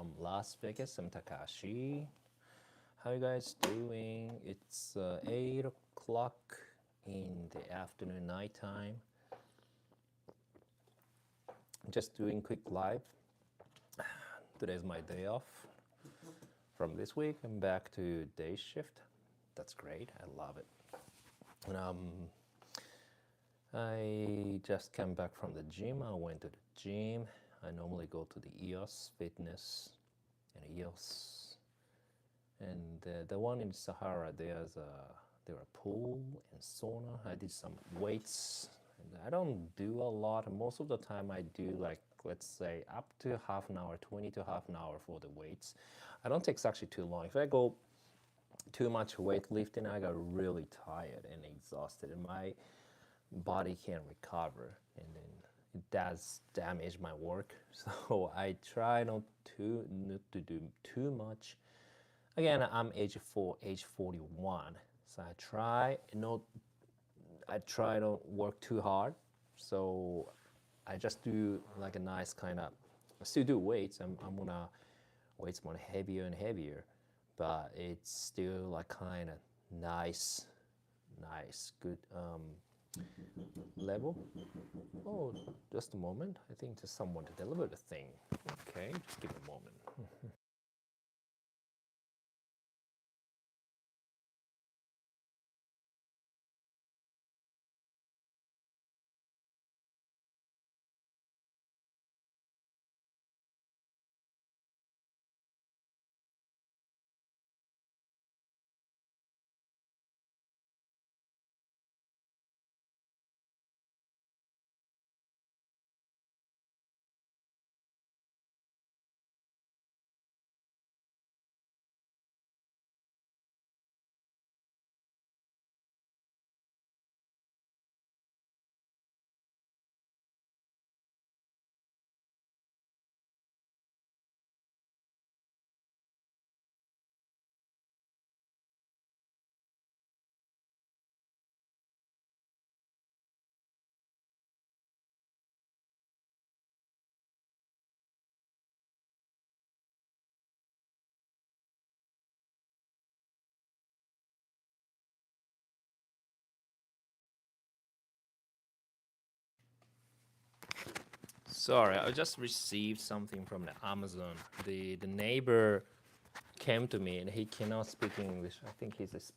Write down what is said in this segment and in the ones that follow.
from Las Vegas. I'm Takashi. How you guys doing? It's 8 o'clock in the afternoon, nighttime. Just doing quick live. Today's my day off. From this week, I'm back to day shift. That's great. I love it. And, I just came back from the gym. I went to the gym. I normally go to the EOS Fitness and EOS. And the one in Sahara, there a pool and sauna. I did some weights. And I don't do a lot. Most of the time, I do like, let's say, up to half an hour, 20 to half an hour for the weights. I don't take actually too long. If I go too much weightlifting, I got really tired and exhausted, and my body can't recover, and then it does damage my work. So I try not to do too much. Again, I'm age 41, so I try not work too hard. So I just do like a nice kind of. I still do weights. I'm gonna weights more heavier and heavier, but it's still like kind of nice, good level. Oh, just a moment. I think there's someone to deliver the thing. Okay, just give me a moment. Sorry, I just received something from the Amazon. The neighbor came to me and he cannot speak English. I think he's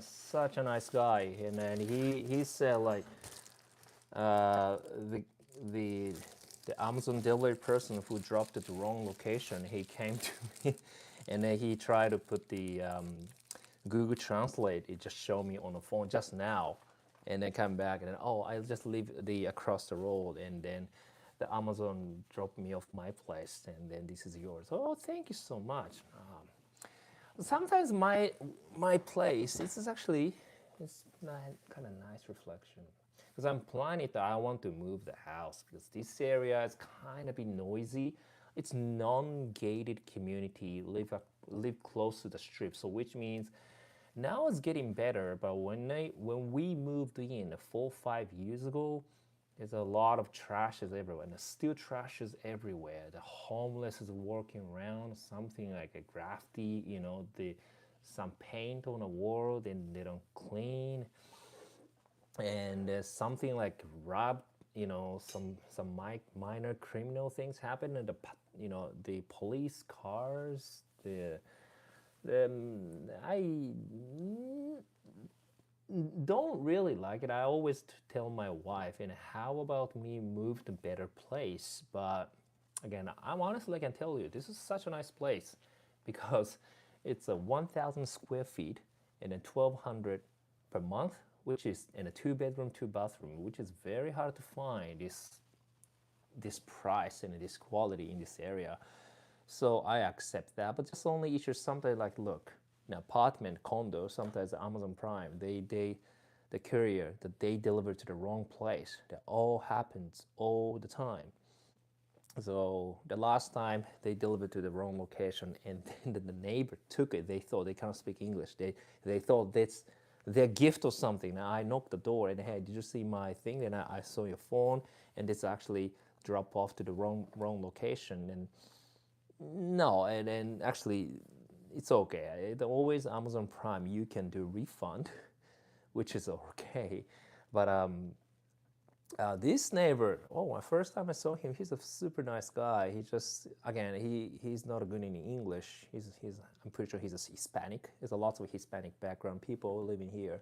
such a nice guy, and then he said like uh, the the the Amazon delivery person who dropped at the wrong location. He came to me, and then he tried to put the Google Translate. It just showed me on the phone just now, and then come back and then, oh, I'll just leave the across the road, and then the Amazon dropped me off my place, and then this is yours. Oh, thank you so much. Sometimes my place this is actually it's kind of nice reflection because I'm planning that I want to move the house because this area is kind of be noisy. It's non-gated community, live close to the strip, so which means now it's getting better. But when we moved in 4 5 years ago, there's a lot of trashes everywhere, and there's still trashes everywhere. The homeless is walking around, something like a graffiti, some paint on the wall, and they don't clean. And there's something like rob, some minor criminal things happen, and the police cars, the I don't really like it. I always tell my wife, and how about me move to a better place? But again, I'm honestly, I can tell you, this is such a nice place because it's a 1,000 square feet and then 1,200 per month, which is in a 2 bedroom, 2 bathroom, which is very hard to find this price and this quality in this area. So I accept that, but just only issue something like, look, an apartment, condo, sometimes Amazon Prime, the courier, that they deliver to the wrong place. That all happens all the time. So the last time they delivered to the wrong location, and then the neighbor took it. They thought they can't speak English. They thought that's their gift or something. Now I knocked the door and, hey, did you see my thing? And I saw your phone, and this actually dropped off to the wrong location. And No, and actually, it's okay. Always Amazon Prime, you can do refund, which is okay. But this neighbor, oh, my first time I saw him, he's a super nice guy. He just, again, he's not good in English. I'm pretty sure he's a Hispanic. There's a lot of Hispanic background people living here.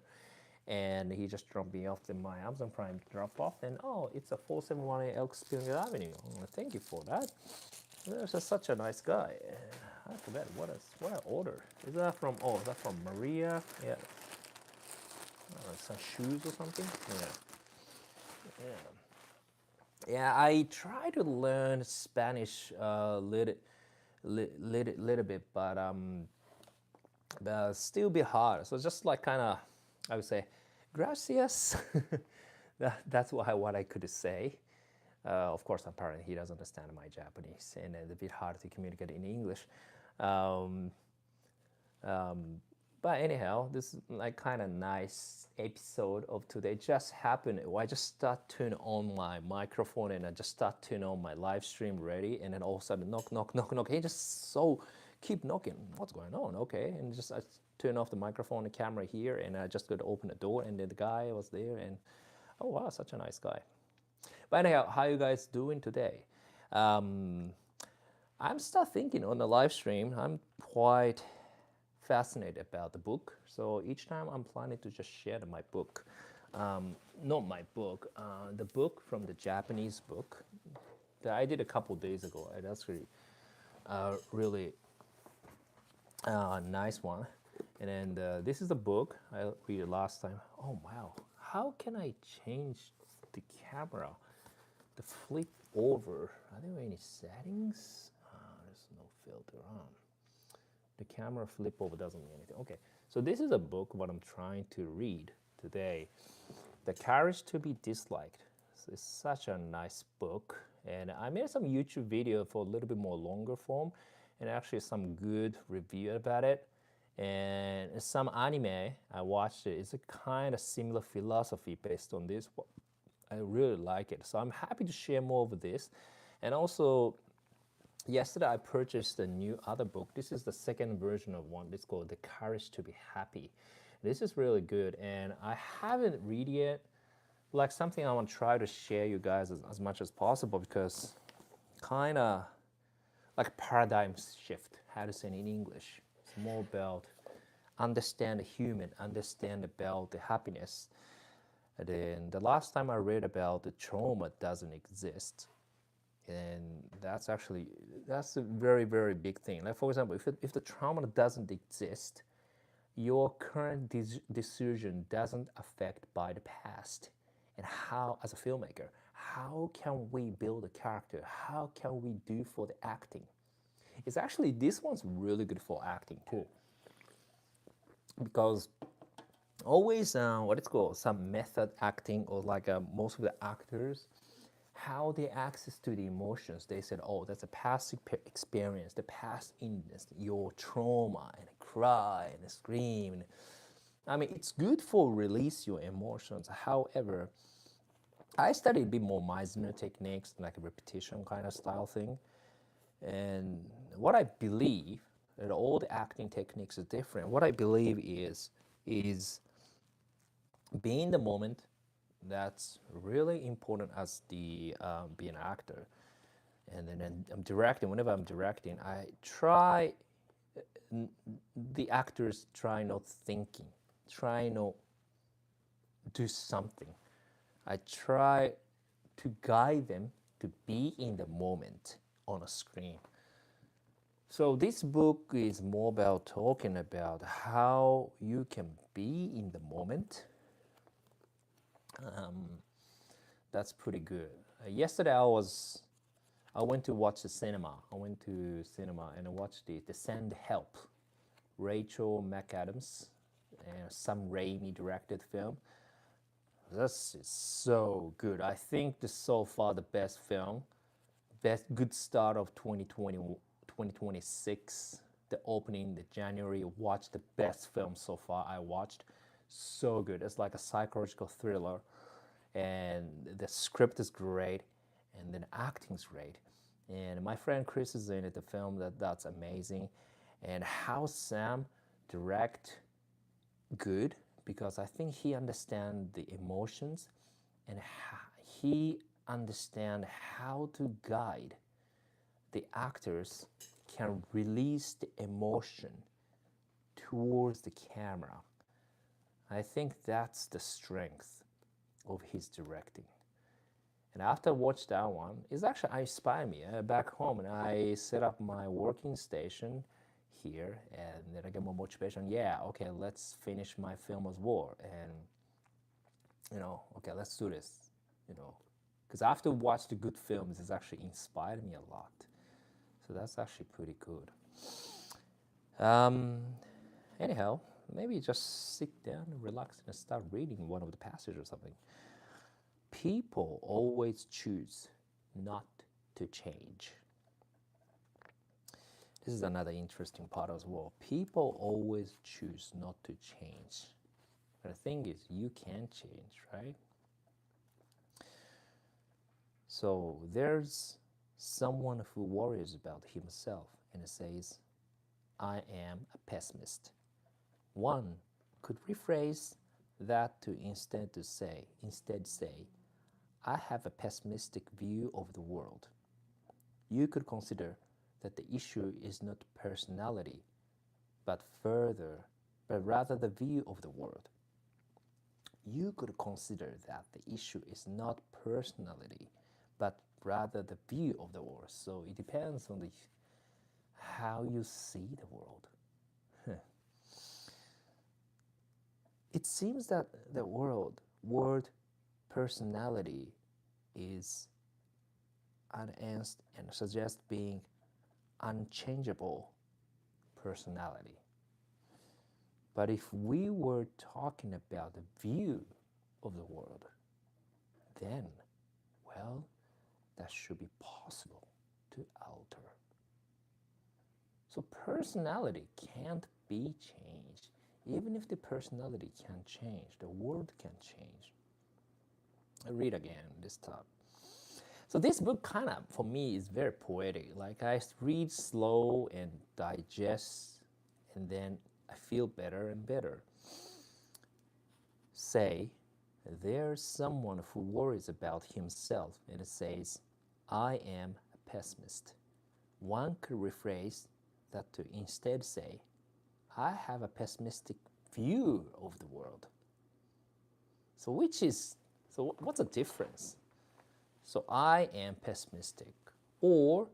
And he just dropped me off to my Amazon Prime drop off. And oh, it's a 471 Elk Spring Avenue. Oh, thank you for that. There's just such a nice guy. I forget what I ordered. Is that from? Oh, is that from Maria? Yeah, some shoes or something. Yeah, yeah. Yeah, I try to learn Spanish a little bit, but still be hard. So just like kind of, I would say, gracias. That's what I could say. Of course, apparently he doesn't understand my Japanese, and it's a bit hard to communicate in English. Um, but anyhow, this is like kind of nice episode of today. Just happened. I just start turn on my microphone and I just start turn on my live stream ready, and then all of a sudden knock knock knock knock. He just so keep knocking. What's going on? Okay, and just I turn off the microphone and camera here, and I just go to open the door, and then the guy was there, and oh wow, such a nice guy. But anyhow, how you guys doing today? Um, I'm still thinking on the live stream. I'm quite fascinated about the book. So each time I'm planning to just share my book. Not my book, the book from the Japanese book that I did a couple days ago. That's really nice one. And then this is the book I read last time. Oh wow, how can I change the camera? The flip over. Are there any settings? There's no filter on. The camera flip over doesn't mean anything. Okay, so this is a book what I'm trying to read today. The Courage to be Disliked. It's such a nice book, and I made some YouTube video for a little bit more longer form, and actually some good review about it. And some anime I watched it. It's a kind of similar philosophy based on this. I really like it, so I'm happy to share more of this. And also, yesterday I purchased a new other book. This is the second version of one. It's called The Courage to be Happy. This is really good, and I haven't read yet. Like something I want to try to share you guys as much as possible, because kind of like paradigm shift. How to say it in English? It's more about understand the human, understand about the happiness. And then the last time I read about the trauma doesn't exist, and that's a very big thing. Like for example, if the trauma doesn't exist, your current decision doesn't affect by the past. And how, as a filmmaker, how can we build a character? How can we do for the acting? It's actually, this one's really good for acting too, because always what it's called, some method acting, or like most of the actors, how they access to the emotions. They said, oh, that's a past experience, the past illness, your trauma, and cry and scream. I mean, it's good for release your emotions. However, I studied a bit more Meisner techniques, like a repetition kind of style thing. And what I believe, that all the acting techniques are different. What I believe is being in the moment. That's really important as the be an actor. And then I'm directing. Whenever I'm directing, I try, the actors try not thinking, try not do something. I try to guide them to be in the moment on a screen. So this book is more about talking about how you can be in the moment. That's pretty good. Yesterday I went to watch the cinema. I went to cinema and I watched the Send Help, Rachel McAdams and Sam Raimi directed film. This is so good. I think this so far the best film, best good start of 2020, 2026. The opening, the January, watched the best film so far I watched. So good. It's like a psychological thriller, and the script is great, and then acting's great. And my friend Chris is in it, the film that's amazing. And how Sam direct good, because I think he understands the emotions and he understands how to guide the actors can release the emotion towards the camera. I think that's the strength of his directing. And after I watched that one, it's actually inspired me back home, and I set up my working station here, and then I get more motivation. Yeah, okay, let's finish my film as well, and okay, let's do this. Because after watch the good films, it's actually inspired me a lot. So that's actually pretty good. Anyhow, maybe just sit down and relax and start reading one of the passages or something. People always choose not to change. This is another interesting part as well. People always choose not to change. But the thing is, you can change, right? So there's someone who worries about himself and says, I am a pessimist. One could rephrase that to instead say, I have a pessimistic view of the world. You could consider that the issue is not personality, but rather the view of the world. You could consider that the issue is not personality, but rather the view of the world. So it depends on how you see the world. It seems that the word personality is unanswered and suggests being unchangeable personality. But if we were talking about the view of the world, then, well, that should be possible to alter. So personality can't be changed. Even if the personality can change, the world can change. I read again this time. So this book kind of, for me, is very poetic. Like I read slow and digest, and then I feel better and better. Say, there's someone who worries about himself and it says, I am a pessimist. One could rephrase that to instead say, I have a pessimistic view of the world. So what's the difference? So I am pessimistic, or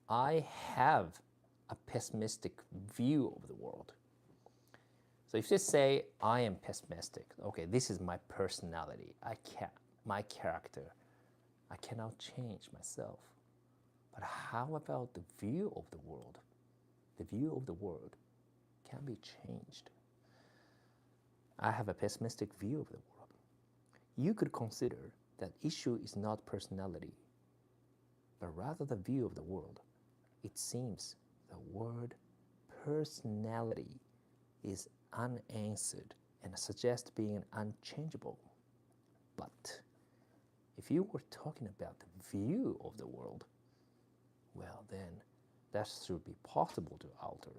I have a pessimistic view of the world. So if you say I am pessimistic, okay, this is my personality. My character. I cannot change myself. But how about the view of the world? The view of the world can be changed. I have a pessimistic view of the world. You could consider that issue is not personality, but rather the view of the world. It seems the word personality is unanswered and suggests being unchangeable. But if you were talking about the view of the world, well then that should be possible to alter.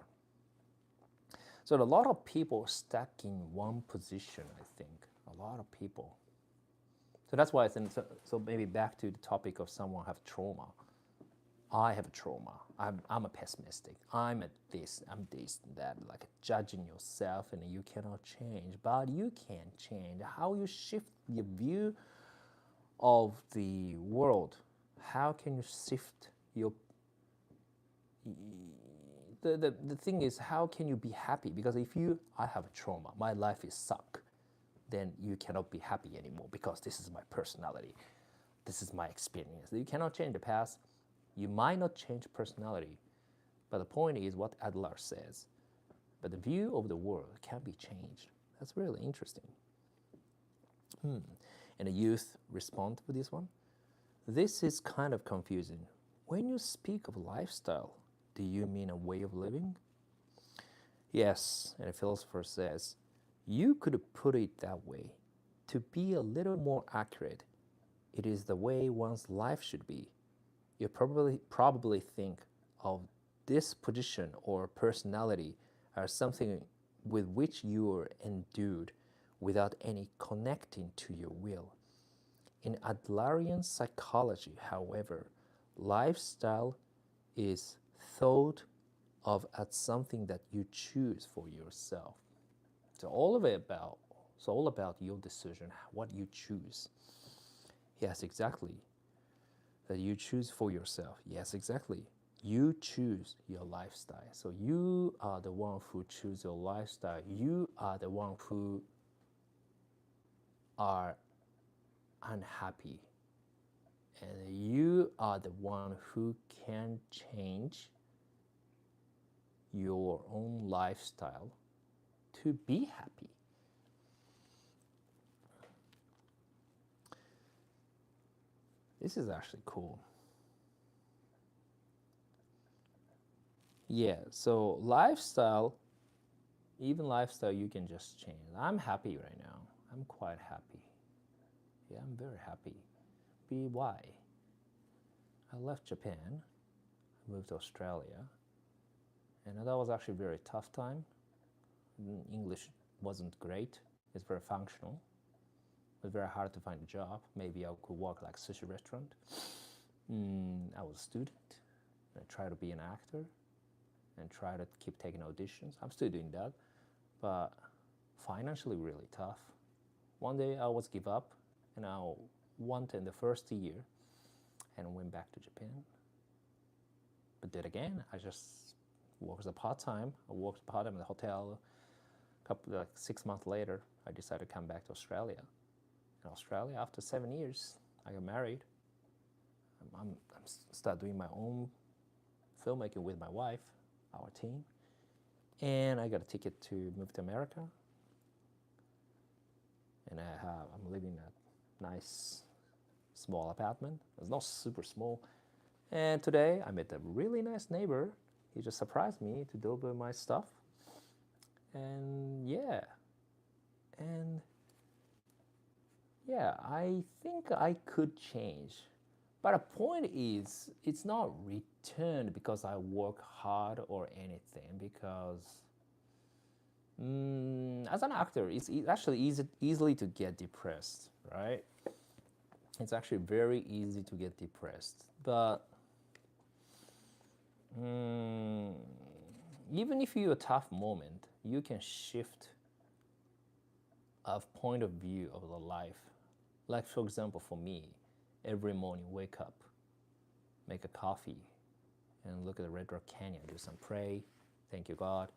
So a lot of people are stuck in one position, I think. A lot of people. So that's why I think, so maybe back to the topic of someone have trauma. I have a trauma. I'm a pessimistic. I'm at this, I'm this and that, like judging yourself and you cannot change. But you can change. How you shift your view of the world. How can you shift your... The thing is, how can you be happy? Because if I have a trauma, my life is suck, then you cannot be happy anymore because this is my personality. This is my experience. You cannot change the past. You might not change personality, but the point is what Adler says. But the view of the world can be changed. That's really interesting. And the youth respond to this one. This is kind of confusing. When you speak of lifestyle, do you mean a way of living? Yes, and a philosopher says, you could put it that way. To be a little more accurate, it is the way one's life should be. You probably think of this position or personality as something with which you are endued without any connecting to your will. In Adlerian psychology, however, lifestyle is thought of as something that you choose for yourself. So it's all about your decision, what you choose. Yes, exactly. That you choose for yourself. Yes, exactly. You choose your lifestyle. So you are the one who choose your lifestyle. You are the one who are unhappy. And you are the one who can change your own lifestyle to be happy. This is actually cool. Yeah, so even lifestyle, you can just change. I'm happy right now. I'm quite happy. Yeah, I'm very happy. Be why? I left Japan, moved to Australia, and that was actually a very tough time. English wasn't great. It's very functional. It was very hard to find a job. Maybe I could work like sushi restaurant. I was a student. I tried to be an actor and try to keep taking auditions. I'm still doing that, but financially really tough. One day I was give up, and I went in the first year and went back to Japan. But did again. I just worked as a part time. I worked part time in the hotel. Like 6 months later, I decided to come back to Australia. In Australia, after 7 years, I got married. I'm start doing my own filmmaking with my wife, our team, and I got a ticket to move to America. And I'm living in a nice small apartment. It's not super small. And today I met a really nice neighbor. He just surprised me to deliver my stuff. And and I think I could change. But the point is, it's not returned because I work hard or anything. Because as an actor, it's actually easily to get depressed, right? It's actually very easy to get depressed. But even if you're a tough moment, you can shift a point of view of the life. Like, for example, for me, every morning wake up, make a coffee, and look at the Red Rock Canyon, do some pray, thank you God,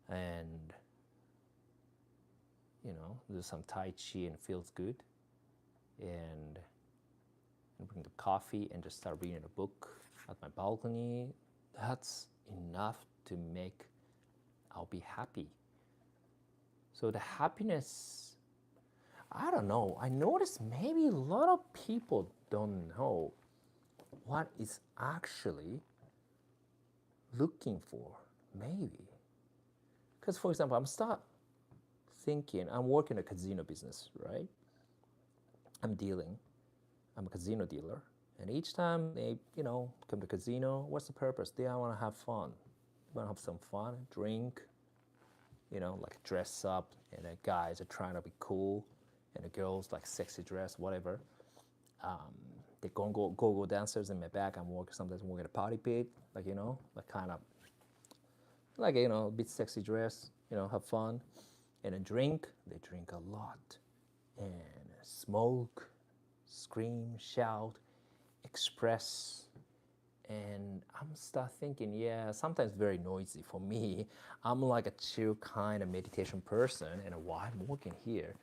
and do some Tai Chi and feels good, and bring the coffee and just start reading a book at my balcony. That's enough to make I'll be happy. So the happiness, I don't know. I noticed maybe a lot of people don't know what is actually looking for. Maybe. Because, for example, I'm working a casino business, right? I'm a casino dealer. And each time they, come to casino, what's the purpose? They want to have fun. They want to have some fun, drink, like dress up, and the guys are trying to be cool, and the girls like sexy dress, whatever. They go dancers in my back. Sometimes I'm working a party pit, like like kind of like a bit sexy dress, have fun, and then drink. They drink a lot, and smoke, scream, shout, express. And I'm start thinking, yeah, sometimes very noisy for me. I'm like a chill kind of meditation person, and why I'm working here.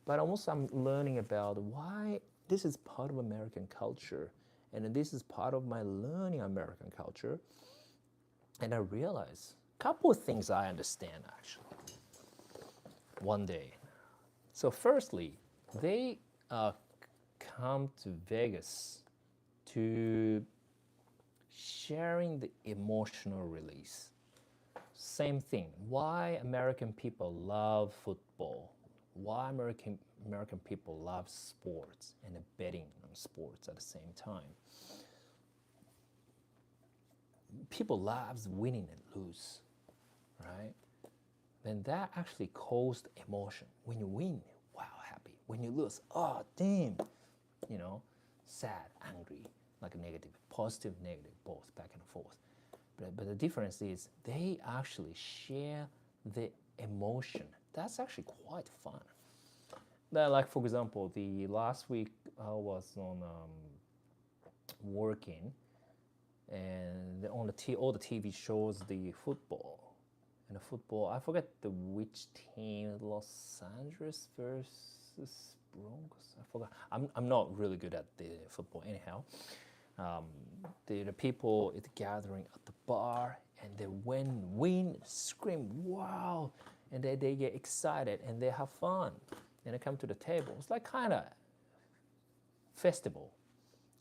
But also I'm learning about why this is part of American culture, and this is part of my learning American culture. And I realize a couple of things I understand actually one day. So firstly, they come to Vegas to sharing the emotional release. Same thing. Why American people love football? Why American people love sports and betting on sports at the same time? people loves winning and lose, right? Then that actually caused emotion. When you win, wow, happy. When you lose, oh, damn, you know, sad, angry, like negative, positive, negative, both back and forth. But the difference is they actually share the emotion. That's actually quite fun. Like for example, the last week I was on working, and on all the TV shows the football, and the football I forget the which team, Los Angeles versus Broncos. I forgot. I'm not really good at the football anyhow. Um, the people is gathering at the bar, and they win, scream wow, and they get excited and they have fun, and they come to the table. It's like kind of festival,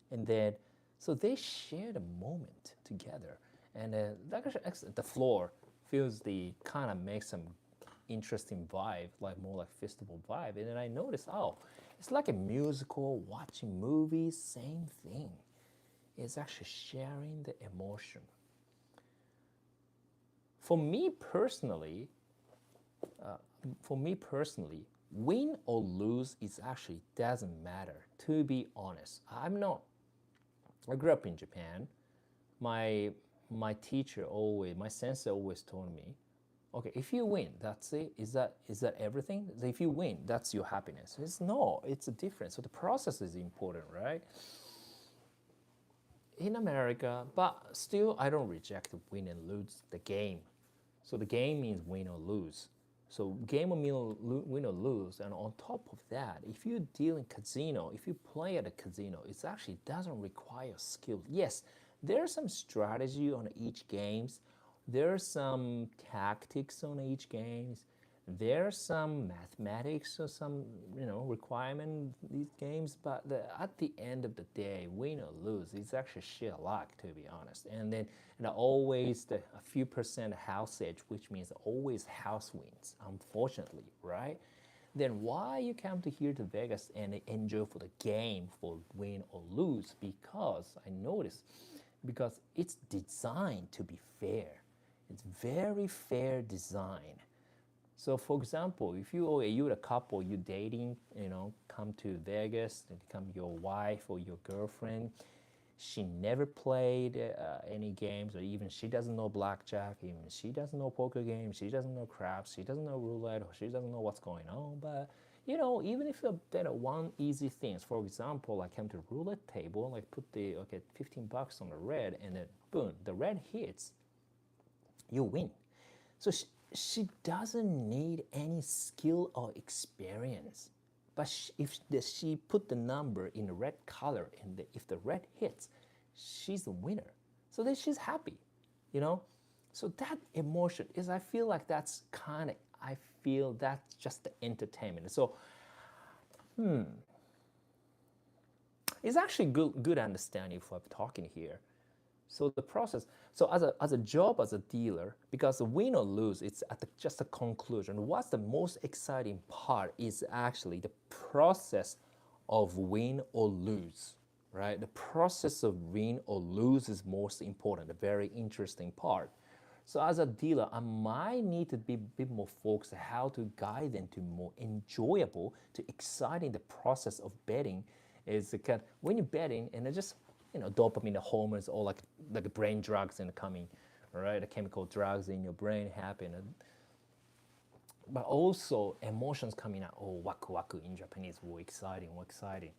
and then so they share the moment together, and the floor feels the kind of makes some interesting vibe, like more like festival vibe. And then I noticed, oh, it's like a musical, watching movies, same thing. It's actually sharing the emotion. For me personally, for me personally, win or lose is actually doesn't matter. To be honest, I'm not. I grew up in Japan. My teacher always, my sensei always told me, okay, if you win, that's it. Is that everything? If you win, that's your happiness. It's a difference. So the process is important, right? In America, but still, I don't reject the win and lose the game. So the game means win or lose. So game of win or lose, and on top of that, if you deal in casino, if you play at a casino, it actually doesn't require skill. Yes, there's some strategy on each games. There's some tactics on each games. There's some mathematics or some requirement in these games, but at the end of the day, win or lose, it's actually sheer luck, to be honest. And then always a few percent house edge, which means always house wins, unfortunately, right? Then why you come to here to Vegas and enjoy for the game for win or lose? Because I noticed, because it's designed to be fair. It's very fair design. So for example, if you're a couple, you're dating, come to Vegas and become your wife or your girlfriend, she never played any games, or even she doesn't know blackjack, even she doesn't know poker games, she doesn't know craps, she doesn't know roulette, or she doesn't know what's going on. But even if you did one easy things, for example, I came to roulette table, like put the $15 on the red, and then boom, the red hits, you win. So she doesn't need any skill or experience. But if she put the number in the red color, and if the red hits, she's the winner. So then she's happy, you know? So that emotion is, I feel like that's just the entertainment. So, it's actually good understanding if I'm talking here. So the process, so as a job, as a dealer, because the win or lose, it's at just a conclusion. What's the most exciting part is actually the process of win or lose, right? The process of win or lose is most important, the very interesting part. So as a dealer, I might need to be a bit more focused on how to guide them to more enjoyable, to exciting the process of betting. Is because when you're betting, and it just dopamine, the hormones, or like brain drugs and coming, right? The chemical drugs in your brain happen, but also emotions coming out. Oh, waku waku in Japanese, oh, exciting, oh, exciting.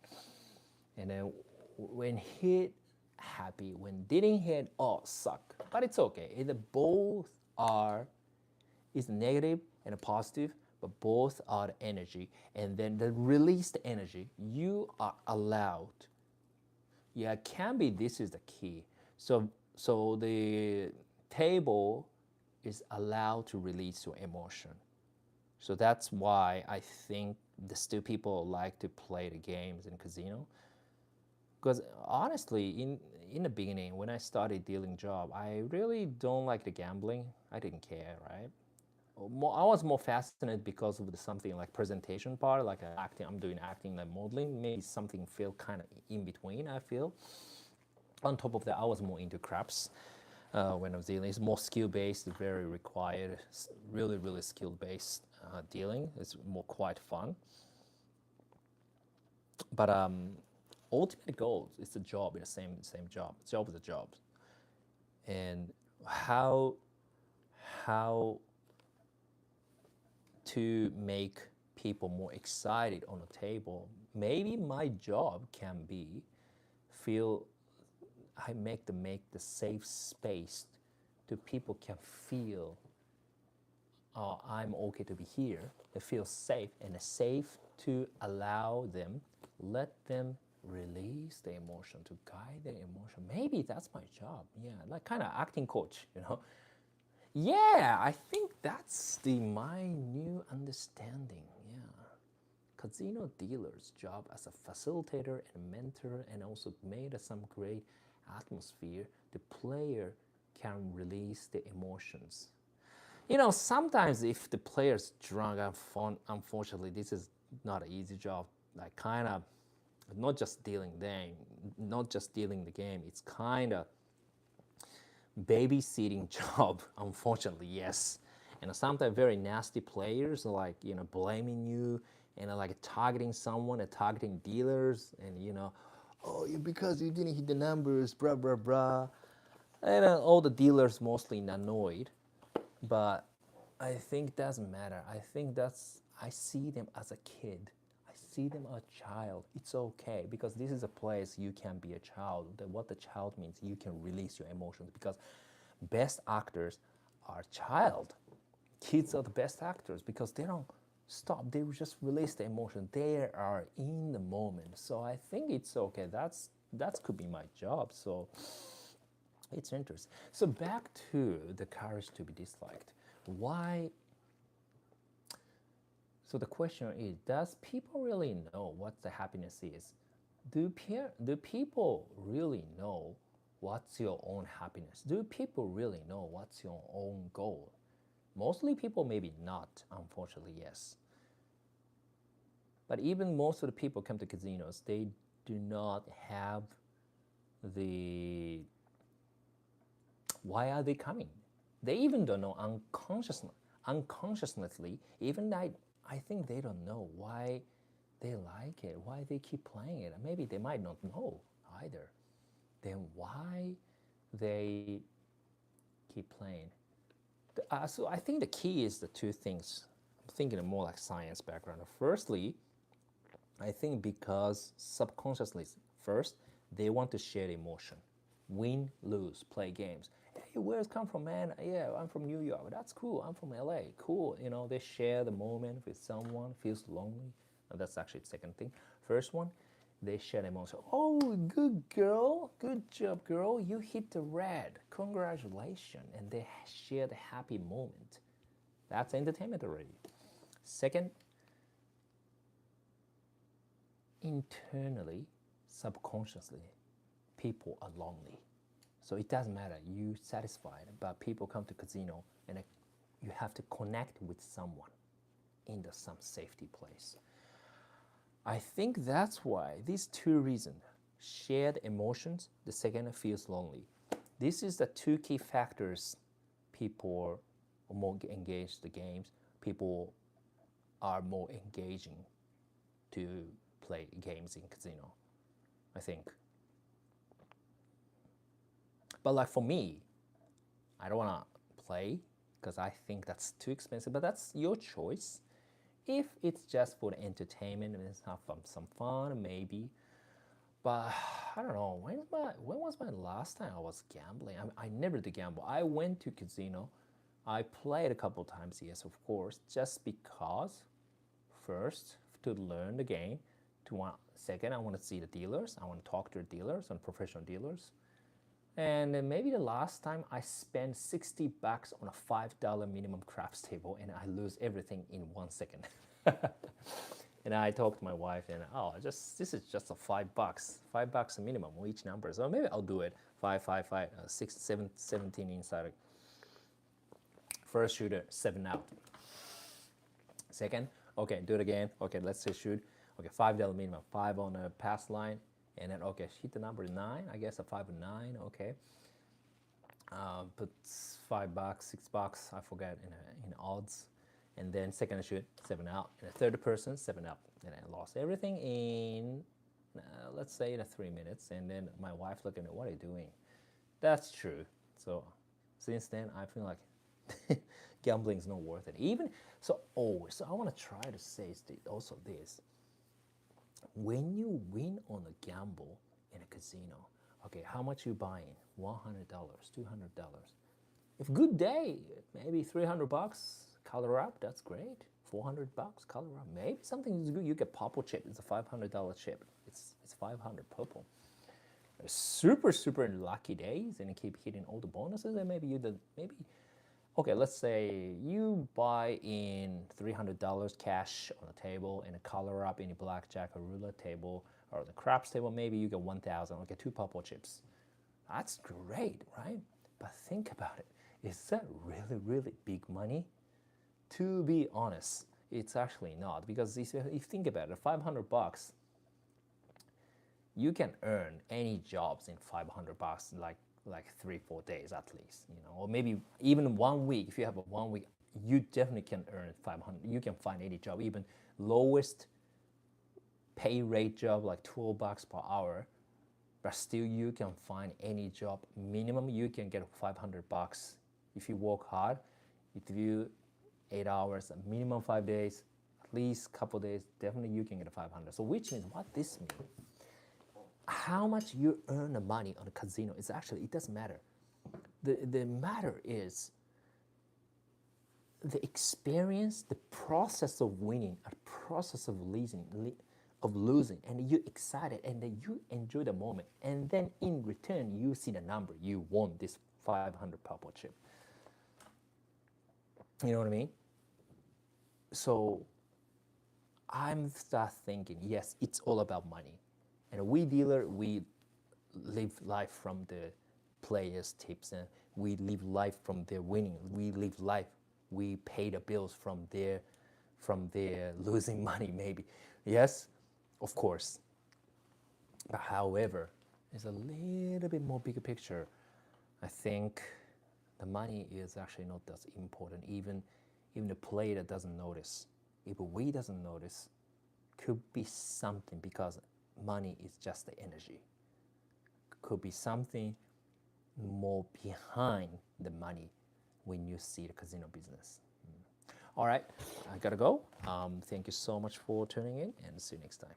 And then when hit, happy. When didn't hit, oh, suck. But it's okay. Both are, is negative and a positive, but both are the energy. And then the released energy, you are allowed. Yeah, it can be. This is the key. So the table is allowed to release your emotion. So that's why I think the still people like to play the games in casino. Because honestly, in the beginning, when I started dealing job, I really don't like the gambling. I didn't care, right? I was more fascinated because of something like presentation part, like acting. I'm doing acting, like modeling. Maybe something feel kind of in between. I feel. On top of that, I was more into craps. when I'm dealing. It's more skill-based, very required, really, really skill-based dealing. It's more quite fun. But ultimate goal is the job, it's the same job. Job is a job. And how to make people more excited on the table. Maybe my job can be feel I make the safe space to people can feel I'm okay to be here. They feel safe and safe to allow them, let them release the emotion, to guide their emotion. Maybe that's my job. Yeah, like kind of acting coach, you know. Yeah, I think that's my new understanding. Yeah. Casino dealer's job as a facilitator and mentor and also made some great atmosphere. The player can release the emotions. You know, sometimes if the player's drunk, unfortunately, this is not an easy job. Like kind of not just dealing the game. It's kind of babysitting job, unfortunately, yes. And sometimes very nasty players like, you know, blaming you and like targeting someone and targeting dealers and, you know, oh, because you didn't hit the numbers, blah, blah, blah. And all the dealers mostly annoyed. But I think doesn't matter. I see them as a kid. I see them as a child. It's okay because this is a place you can be a child. What the child means, you can release your emotions because best actors are child. Kids are the best actors because they don't stop. They just release the emotion. They are in the moment. So I think it's okay. That could be my job. So it's interesting. So back to the courage to be disliked. Why? So the question is, does people really know what the happiness is? Do people really know what's your own happiness? Do people really know what's your own goal? Mostly people maybe not, unfortunately, yes. But even most of the people come to casinos, they do not have the why are they coming? They even don't know unconsciously, even I think they don't know why they like it, why they keep playing it. Maybe they might not know either. Then why they keep playing? So I think the key is the two things. I'm thinking more like science background. Firstly, I think because subconsciously, first, they want to share the emotion. Win, lose, play games. Hey, where's come from, man? Yeah, I'm from New York. That's cool. I'm from LA. Cool. You know, they share the moment with someone, feels lonely. And that's actually the second thing. First one, they share the emotion. Oh, good girl. Good job, girl. You hit the red. Congratulations. And they share the happy moment. That's entertainment already. Second, internally, subconsciously, people are lonely. So it doesn't matter, you satisfied, but people come to casino and you have to connect with someone in some safety place. I think that's why these two reasons, shared emotions, the second feels lonely. This is the two key factors people are more engaged in the games, people are more engaging to play games in casino, I think. But like for me, I don't want to play because I think that's too expensive, but that's your choice. If it's just for the entertainment and it's have some fun, maybe. But I don't know, when was my last time I was gambling? I never did gamble. I went to casino. I played a couple times, yes, of course, just because, first, to learn the game. Second, I want to see the dealers. I want to talk to the dealers and professional dealers. And then maybe the last time I spent $60 on a $5 minimum craps table and I lose everything in 1 second. And I talked to my wife and this is just a $5 minimum on each number. So maybe I'll do it. 5, 5, 5, 6, 7, 17 inside. First shooter, 7 out. Second, okay, do it again. Okay, let's say shoot. Okay, $5 minimum, 5 on the pass line. And then, okay, hit the number 9, I guess a 5 and 9, okay. put $5, $6, I forget, in odds, and then second shoot 7 out, and the third person 7 up, and I lost everything in let's say in 3 minutes, and then my wife looked at me, what are you doing? That's true. So since then I feel like gambling is not worth it. Even so, so I want to try to say also this: when you win on a gamble in a casino, okay, how much you buying? $100, $200. If good day, maybe $300, color up, that's great. $400, color up, maybe something is good. You get purple chip. It's a $500 chip. It's 500 purple. Super lucky days, and you keep hitting all the bonuses, and maybe okay, let's say you buy in $300 cash on the table and a color up any blackjack or roulette table or the craps table, maybe you get 1,000, okay, 2 purple chips. That's great, right? But think about it. Is that really big money? To be honest, it's actually not, because if you think about it, $500, you can earn any jobs in $500 like 3-4 days at least, or maybe even 1 week. If you have a 1 week, you definitely can earn 500. You can find any job, even lowest pay rate job like $12 per hour, but still you can find any job. Minimum you can get $500 if you work hard. If you 8 hours, minimum 5 days, at least couple days, definitely you can get 500. So which means what this means, how much you earn the money on a casino is actually, it doesn't matter. The matter is the experience, the process of winning, the process of losing, and you're excited, and then you enjoy the moment, and then in return you see the number, you won this 500 purple chip. You know what I mean? So I'm start thinking, yes, it's all about money. And we dealer, we live life from the players' tips, and we live life from their winning. We live life, we pay the bills from their losing money, maybe. Yes, of course. But however, there's a little bit more bigger picture. I think the money is actually not that important. Even the player doesn't notice. If we doesn't notice, could be something, because money is just the energy. Could be something more behind the money when you see the casino business. All right, I gotta go. Thank you so much for tuning in, and see you next time.